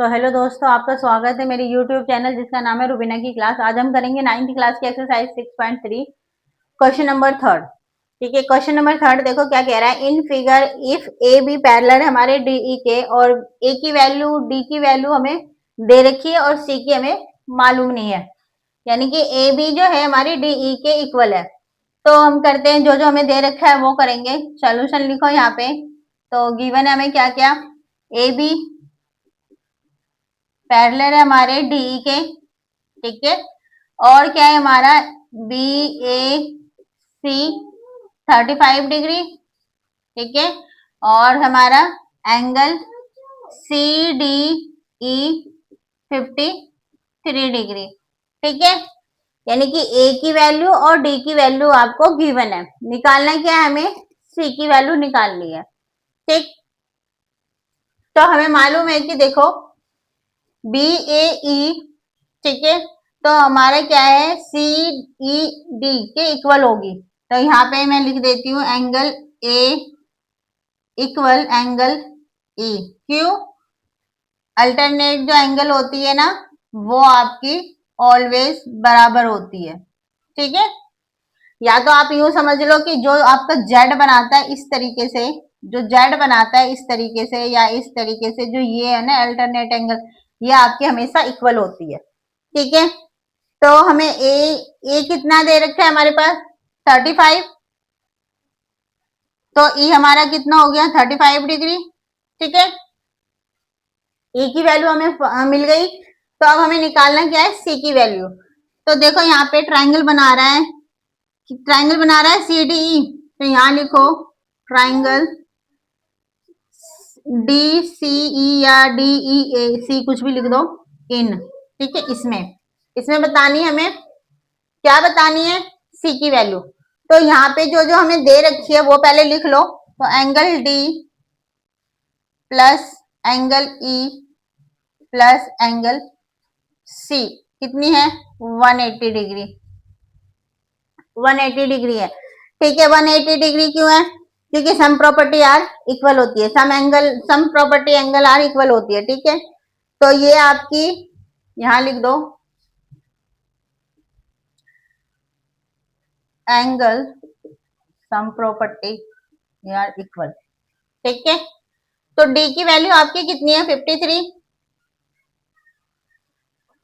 तो हेलो दोस्तों, आपका स्वागत है मेरे YouTube चैनल जिसका नाम है रुबीना की क्लास। आज हम करेंगे 9th क्लास की एक्सरसाइज 6.3 क्वेश्चन नंबर थर्ड। ठीक है, क्वेश्चन नंबर थर्ड देखो क्या कह रहा है। In figure if A B parallel है हमारे DE के और ए की वैल्यू डी की वैल्यू हमें दे रखी है और सी की हमें मालूम नहीं है, यानी कि ए बी जो है हमारी DE के इक्वल है। तो हम करते हैं, जो जो हमें दे रखा है वो करेंगे। सोल्यूशन लिखो यहाँ पे। तो गिवन है हमें क्या क्या, ए बी पैरेलल है हमारे DE के, ठीक है। और क्या है हमारा BAC 35 डिग्री, ठीक है। और हमारा एंगल CDE 53 डिग्री, ठीक है। यानी कि ए की वैल्यू और डी की वैल्यू आपको गिवन है, निकालना क्या है हमें, सी की वैल्यू निकालनी है, ठीक। तो हमें मालूम है कि देखो BAE, ठीक है, तो हमारा क्या है CED के इक्वल होगी। तो यहाँ पे मैं लिख देती हूँ angle A equal angle E. क्यों, अल्टरनेट जो एंगल होती है ना वो आपकी ऑलवेज बराबर होती है, ठीक है। या तो आप यूं समझ लो कि जो आपका जेड बनाता है इस तरीके से, जो जेड बनाता है इस तरीके से या इस तरीके से, जो ये है ना अल्टरनेट एंगल, ये आपकी हमेशा इक्वल होती है, ठीक है। तो हमें ए कितना दे रखा है हमारे पास 35, तो ई हमारा कितना हो गया 35 डिग्री, ठीक है। ए की वैल्यू हमें मिल गई। तो अब हमें निकालना क्या है, सी की वैल्यू। तो देखो यहाँ पे ट्राइंगल बना रहा है, CDE, तो यहाँ लिखो ट्राइंगल DCE या DEAC कुछ भी लिख दो इन, ठीक है। इसमें बतानी है हमें, क्या बतानी है, सी की वैल्यू। तो यहाँ पे जो जो हमें दे रखी है वो पहले लिख लो। तो angle D plus angle E plus angle C कितनी है 180 डिग्री, 180 डिग्री है, ठीक है। 180 डिग्री क्यों है, क्योंकि सम प्रॉपर्टी आर इक्वल होती है, some property angle are equal होती है, ठीक है। तो ये आपकी यहां लिख दो angle some property are equal, ठीक है। तो डी की वैल्यू आपकी कितनी है 53,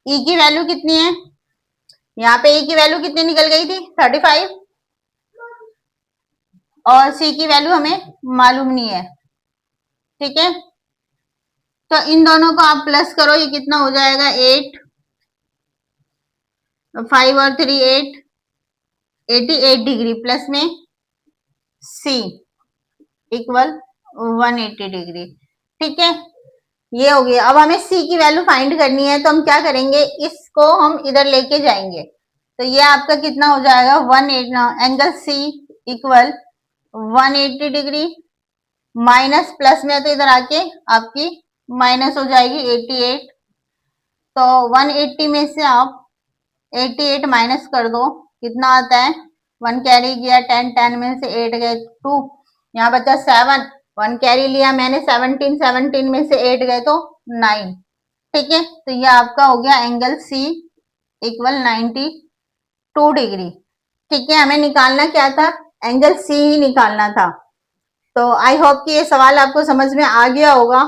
ई की वैल्यू कितनी है, यहाँ पे ई की वैल्यू कितनी निकल गई थी 35, और सी की वैल्यू हमें मालूम नहीं है, ठीक है। तो इन दोनों को आप प्लस करो, ये कितना हो जाएगा 8, 5 और 3 8, 88 डिग्री प्लस में सी इक्वल 180 डिग्री, ठीक है। ये हो गया। अब हमें सी की वैल्यू फाइंड करनी है, तो हम क्या करेंगे, इसको हम इधर लेके जाएंगे। तो ये आपका कितना हो जाएगा 180, angle C equal 180 degree minus plus में, तो इधर आके आपकी माइनस हो जाएगी 88। तो 180 में से आप 88 माइनस कर दो, कितना आता है, 1 कैरी गया 10, 10 में से 8 गए 2, यहाँ बचा 7, 1 कैरी लिया मैंने 17, 17 में से 8 गए तो 9, ठीक है। तो ये आपका हो गया एंगल सी इक्वल 92 डिग्री, ठीक है। हमें निकालना क्या था, एंगल सी ही निकालना था। तो आई होप कि ये सवाल आपको समझ में आ गया होगा।